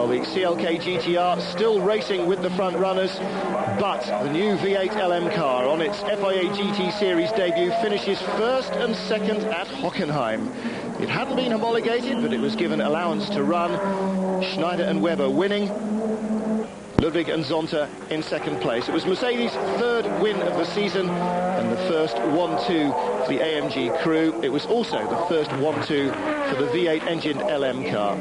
Well, the CLK GTR still racing with the front runners, but the new V8 LM car on its FIA GT Series debut finishes first and second at Hockenheim. It hadn't been homologated, but it was given allowance to run. Schneider and Webber winning. Ludwig and Zonta in second place. It was Mercedes' third win of the season and the first 1-2 for the AMG crew. It was also the first 1-2 for the V8 engined LM car.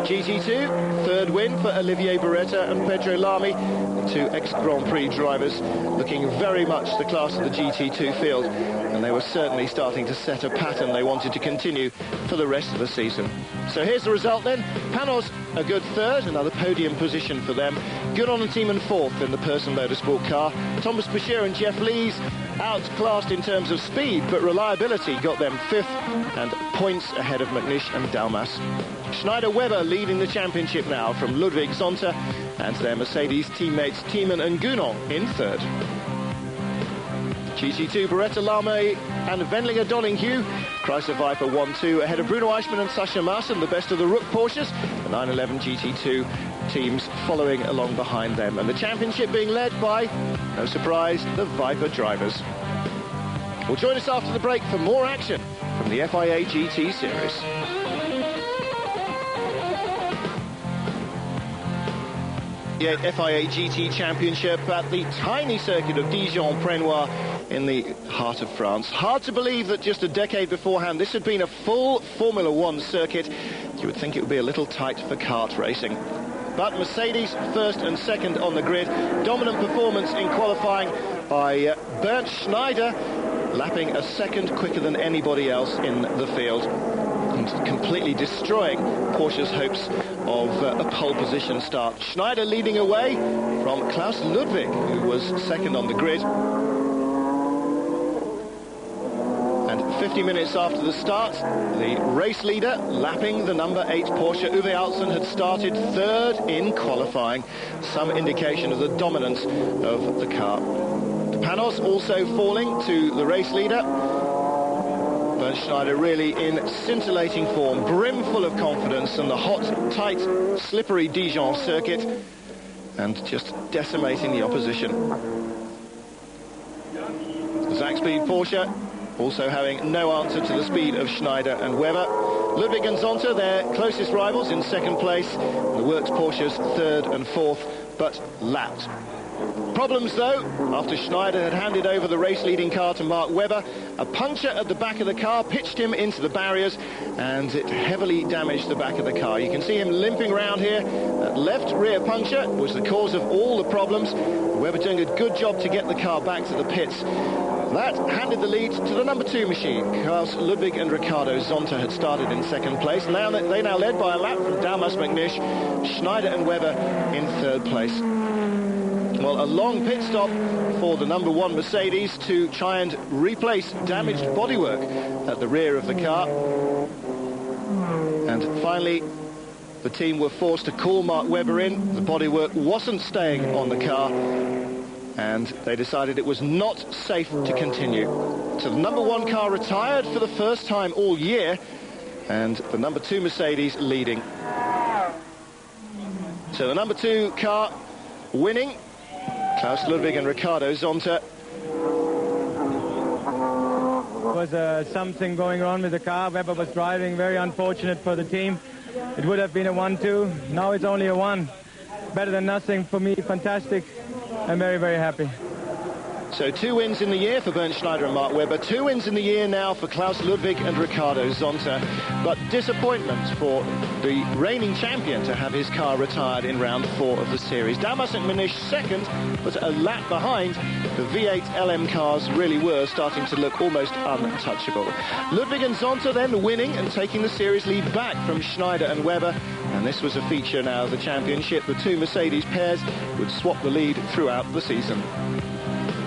GT2, third win for Olivier Beretta and Pedro Lamy, the two ex-Grand Prix drivers, looking very much the class of the GT2 field, and they were certainly starting to set a pattern they wanted to continue for the rest of the season. So here's the result then. Panos a good third, another podium position for them. Gunon and Thiemann fourth in the Person Motorsport car. Thomas Bashir and Jeff Lees outclassed in terms of speed, but reliability got them fifth and points ahead of McNish and Dalmas. Schneider-Webber leading the championship now from Ludwig Zonta and their Mercedes teammates Thiemann and Gunon in third. GT2 Beretta Lamy and Wendlinger Donninghue. Chrysler Viper 1-2 ahead of Bruno Eichmann and Sascha Maassen, the best of the Rook Porsches. The 911 GT2 teams following along behind them. And the championship being led by, no surprise, the Viper drivers. Well, join us after the break for more action from the FIA GT Series. The FIA GT Championship at the tiny circuit of Dijon-Prenois in the heart of France. Hard to believe that just a decade beforehand this had been a full Formula One circuit. You would think it would be a little tight for kart racing. But Mercedes first and second on the grid. Dominant performance in qualifying by Bernd Schneider, lapping a second quicker than anybody else in the field, and completely destroying Porsche's hopes of a pole position start. Schneider leading away from Klaus Ludwig, who was second on the grid. And 50 minutes after the start, the race leader lapping the number 8 Porsche, Uwe Altzen, had started third in qualifying. Some indication of the dominance of the car. Panos also falling to the race leader. Bernd Schneider really in scintillating form, brimful of confidence, and the hot, tight, slippery Dijon circuit, and just decimating the opposition. Zack-Speed Porsche also having no answer to the speed of Schneider and Webber. Ludwig and Zonta, their closest rivals, in second place. The Works Porsches third and fourth, but lapped. Problems though, after Schneider had handed over the race-leading car to Mark Webber. A puncture at the back of the car pitched him into the barriers, and it heavily damaged the back of the car. You can see him limping around here. That left rear puncture was the cause of all the problems. Webber doing a good job to get the car back to the pits. That handed the lead to the number 2 machine. Klaus Ludwig and Ricardo Zonta had started in second place. Now they led by a lap from Dalmas McNish. Schneider and Webber in third place. Well, a long pit stop for the number 1 Mercedes to try and replace damaged bodywork at the rear of the car. And finally, the team were forced to call Mark Webber in. The bodywork wasn't staying on the car, and they decided it was not safe to continue. So the number 1 car retired for the first time all year, and the number 2 Mercedes leading. So the number 2 car winning, Klaus Ludwig and Ricardo Zonta. There was something going on with the car. Webber was driving, very unfortunate for the team. It would have been a 1-2. Now it's only a 1. Better than nothing for me, fantastic. I'm very, very happy. So 2 wins in the year for Bernd Schneider and Mark Webber. 2 wins in the year now for Klaus Ludwig and Ricardo Zonta. But disappointment for the reigning champion to have his car retired in round 4 of the series. Dalmas and McNish second, but a lap behind. The V8 LM cars really were starting to look almost untouchable. Ludwig and Zonta then winning and taking the series lead back from Schneider and Webber. And this was a feature now of the championship. The 2 Mercedes pairs would swap the lead throughout the season.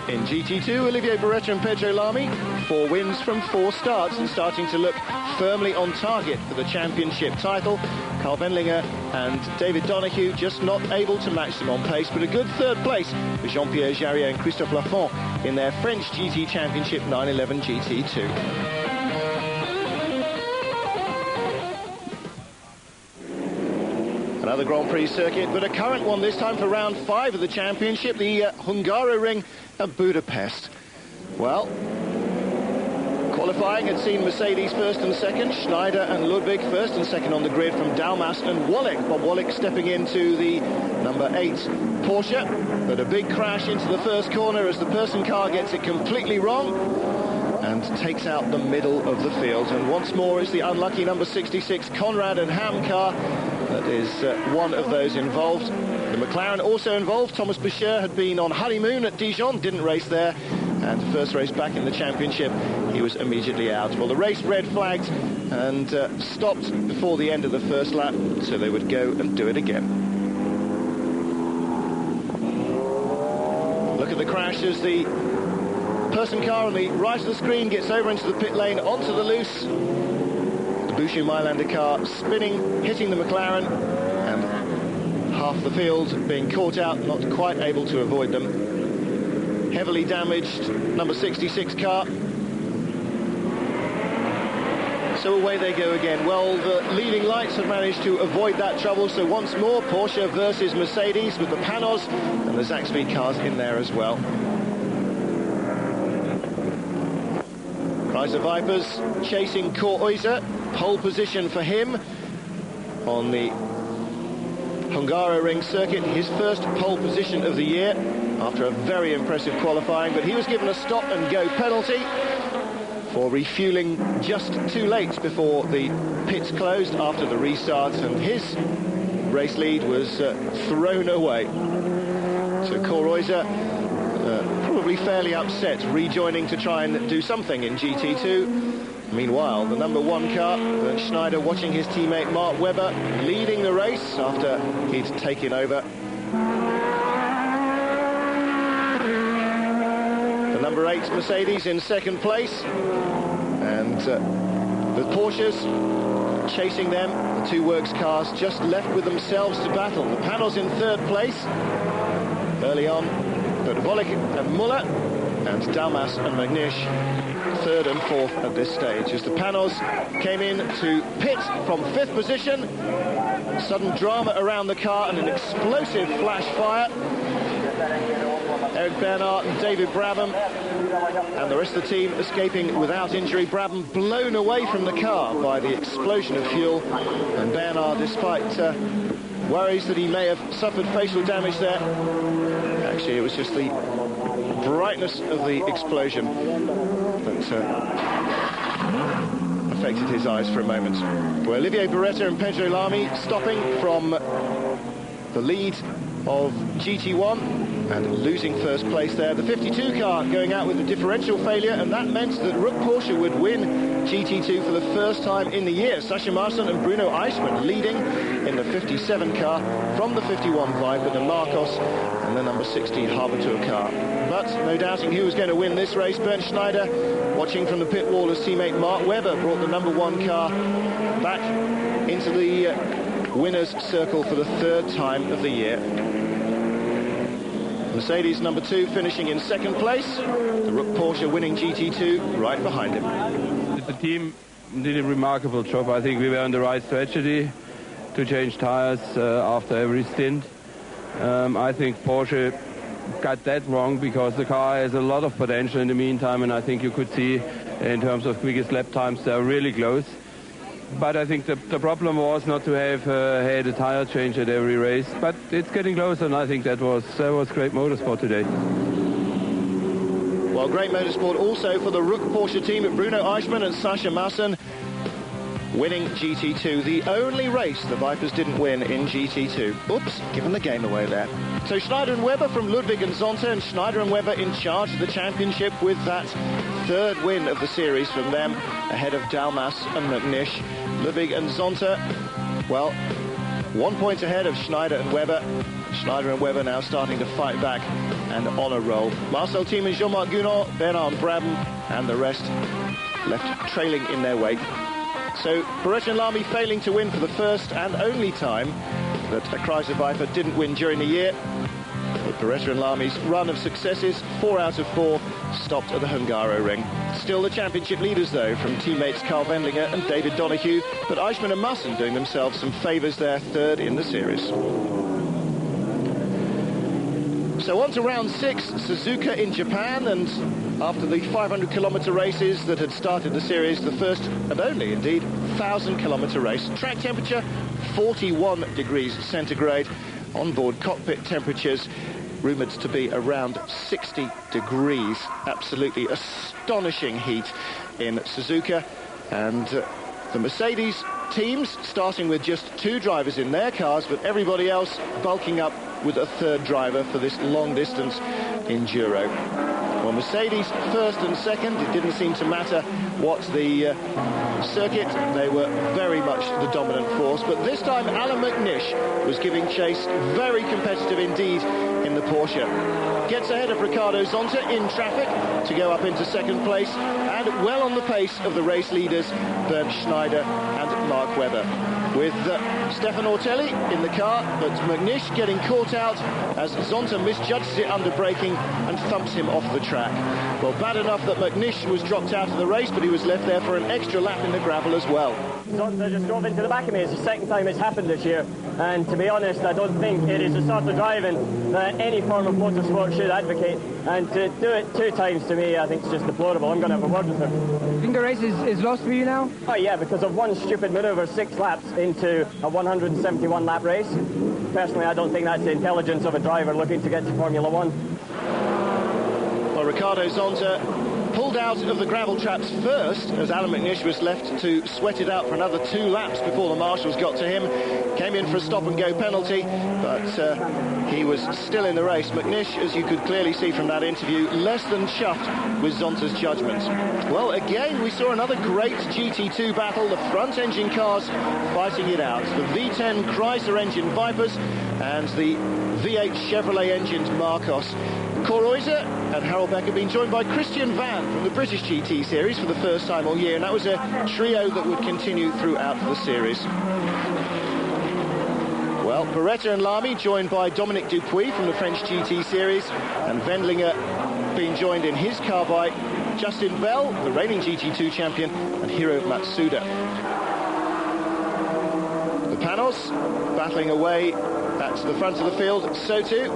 In GT2, Olivier Beretta and Pedro Lamy, 4 wins from 4 starts and starting to look firmly on target for the championship title. Carl Wendlinger and David Donahue just not able to match them on pace, but a good third place for Jean-Pierre Jarier and Christophe Lafont in their French GT Championship 911 GT2. Another Grand Prix circuit, but a current one this time for round 5 of the championship, the Hungaroring at Budapest. Well, qualifying had seen Mercedes first and second, Schneider and Ludwig first and second on the grid from Dalmas and Wallach. Bob Wallach stepping into the number 8 Porsche, but a big crash into the first corner as the person car gets it completely wrong and takes out the middle of the field. And once more it's the unlucky number 66 Conrad and Ham car that is one of those involved. The McLaren also involved. Thomas Boucher had been on honeymoon at Dijon, didn't race there, and the first race back in the championship, he was immediately out. Well, the race red flagged and stopped before the end of the first lap, so they would go and do it again. Look at the crash as the person car on the right of the screen gets over into the pit lane onto the loose. The Boucher-Mailander car spinning, hitting the McLaren, and half the field being caught out, not quite able to avoid them. Heavily damaged number 66 car. So away they go again. Well, the leading lights have managed to avoid that trouble, so once more Porsche versus Mercedes with the Panos and the Zaxby cars in there as well. Chrysler Vipers chasing Koreuser, pole position for him on the Hungaroring circuit, his first pole position of the year after a very impressive qualifying, but he was given a stop and go penalty for refueling just too late before the pits closed after the restart, and his race lead was thrown away. So Koreuser probably fairly upset, rejoining to try and do something in GT2. Meanwhile, the number 1 car, Bernd Schneider, watching his teammate Mark Webber leading the race after he'd taken over. The number 8 Mercedes in second place, and the Porsches chasing them. The 2 works cars just left with themselves to battle. The Panos in third place early on, but Wallach and Muller and Dalmas and Magnish third and fourth at this stage as the Panos came in to pit from 5th position. Sudden drama around the car and an explosive flash fire. Eric Bernard and David Brabham and the rest of the team escaping without injury. Brabham blown away from the car by the explosion of fuel, and Bernard, despite worries that he may have suffered facial damage there, actually it was just the brightness of the explosion that affected his eyes for a moment. Well, Olivier Beretta and Pedro Lamy stopping from the lead of GT1 and losing first place there. The 52 car going out with a differential failure, and that meant that Rook Porsche would win GT2 for the first time in the year. Sascha Marson and Bruno Eichmann leading in the 57 car from the 51 Viper, and Marcos and the number 16 Harbour car. But no doubting who was going to win this race. Bernd Schneider, watching from the pit wall as teammate Mark Webber brought the number 1 car back into the winner's circle for the 3rd time of the year. Mercedes number 2 finishing in second place. The Rook Porsche winning GT2 right behind him. The team did a remarkable job. I think we were on the right strategy to change tires after every stint. I think Porsche got that wrong because the car has a lot of potential in the meantime, and I think you could see in terms of quickest lap times they're really close. But I think the problem was not to have had a tire change at every race. But it's getting closer, and I think that was great motorsport today. Well, great motorsport also for the Rook Porsche team at Bruno Eichmann and Sascha Marson winning GT2. The only race the Vipers didn't win in GT2. Oops, given the game away there. So Schneider and Webber from Ludwig and Zonta, and Schneider and Webber in charge of the championship with that 3rd win of the series from them, ahead of Dalmas and McNish. Ludwig and Zonta, well, 1 point ahead of Schneider and Webber. Schneider and Webber now starting to fight back and on a roll. Marcel Thiam and Jean-Marc Gounod, Bernard Brabham and the rest left trailing in their wake. So Beretta and Lamy failing to win for the first and only time that a Chrysler Viper didn't win during the year. But Beretta and Lami's run of successes, 4 out of 4, stopped at the Hungaroring. Still the championship leaders, though, from teammates Carl Wendlinger and David Donoghue, but Eichmann and Mussen doing themselves some favours there, third in the series. So on to round 6, Suzuka in Japan, and after the 500-kilometre races that had started the series, the first and only, indeed, 1,000-kilometre race. Track temperature, 41 degrees centigrade. Onboard cockpit temperatures rumoured to be around 60 degrees. Absolutely astonishing heat in Suzuka. And the Mercedes teams starting with just 2 drivers in their cars, but everybody else bulking up with a third driver for this long-distance enduro. Well, Mercedes first and second, it didn't seem to matter what the circuit, they were very much the dominant force, but this time Alan McNish was giving chase, very competitive indeed in the Porsche. Gets ahead of Ricardo Zonta in traffic to go up into second place, and well on the pace of the race leaders Bernd Schneider and Mark Webber, with Stefan Ortelli in the car, but McNish getting caught out as Zonta misjudges it under braking and thumps him off the track. Well, bad enough that McNish was dropped out of the race, but he was left there for an extra lap in the gravel as well. Zonta just drove into the back of me. It's the second time it's happened this year, and to be honest, I don't think it is the sort of driving that any form of motorsport should advocate, and to do it 2 times, to me, I think it's just deplorable. I'm going to have a word with him. You think the race is lost for you now? Oh yeah, because of one stupid manoeuvre 6 laps into a 171 lap race. Personally, I don't think that's the intelligence of a driver looking to get to Formula 1. Well, Ricardo Zonta pulled out of the gravel traps first, as Alan McNish was left to sweat it out for another 2 laps before the marshals got to him. Came in for a stop-and-go penalty, but he was still in the race. McNish, as you could clearly see from that interview, less than chuffed with Zonta's judgment. Well, again, we saw another great GT2 battle, the front-engine cars fighting it out. The V10 Chrysler engine Vipers and the V8 Chevrolet-engined Marcos. Korreuser and Harold Beck have been joined by Christian Van from the British GT series for the first time all year, and that was a trio that would continue throughout the series. Well, Beretta and Lamy joined by Dominique Dupuis from the French GT series, and Wendlinger being joined in his car by Justin Bell, the reigning GT2 champion, and Hiro Matsuda. The Panos battling away at the front of the field, so too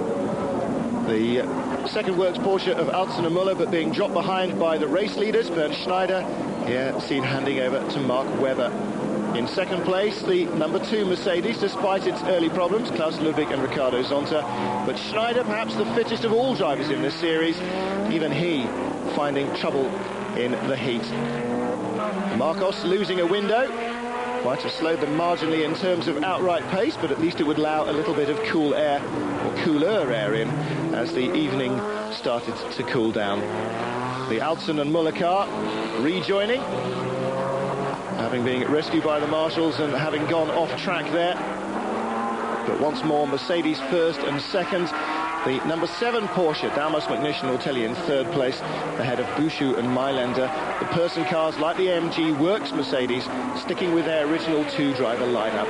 the second works Porsche of Altzen and Muller, but being dropped behind by the race leaders, Bernd Schneider, here seen handing over to Mark Webber. In second place, the number 2 Mercedes, despite its early problems, Klaus Ludwig and Ricardo Zonta. But Schneider, perhaps the fittest of all drivers in this series, even he finding trouble in the heat. Marcos losing a window. Might have slowed them marginally in terms of outright pace, but at least it would allow a little bit of cool air, or cooler air in, as the evening started to cool down. The Altzen and Muller car rejoining, having been rescued by the marshals and having gone off track there. But once more, Mercedes first and second. The number 7 Porsche, Dalmas, McNish and Ortelli in third place, ahead of Bouchou and Mailänder. The person cars, like the AMG Works Mercedes, sticking with their original 2-driver lineup.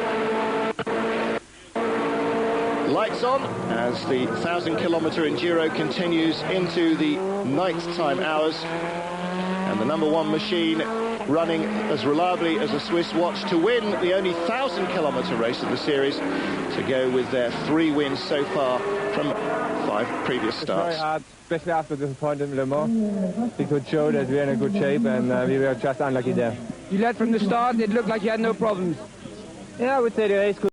Lights on as the 1,000-kilometre enduro continues into the night-time hours. And the number 1 machine running as reliably as a Swiss watch to win the only 1,000-kilometre race of the series, to go with their 3 wins so far from 5 previous starts. It's very hard, especially after the disappointment in Le Mans. We could show that we're in a good shape, and we were just unlucky there. You led from the start, it looked like you had no problems. Yeah, I would say the race could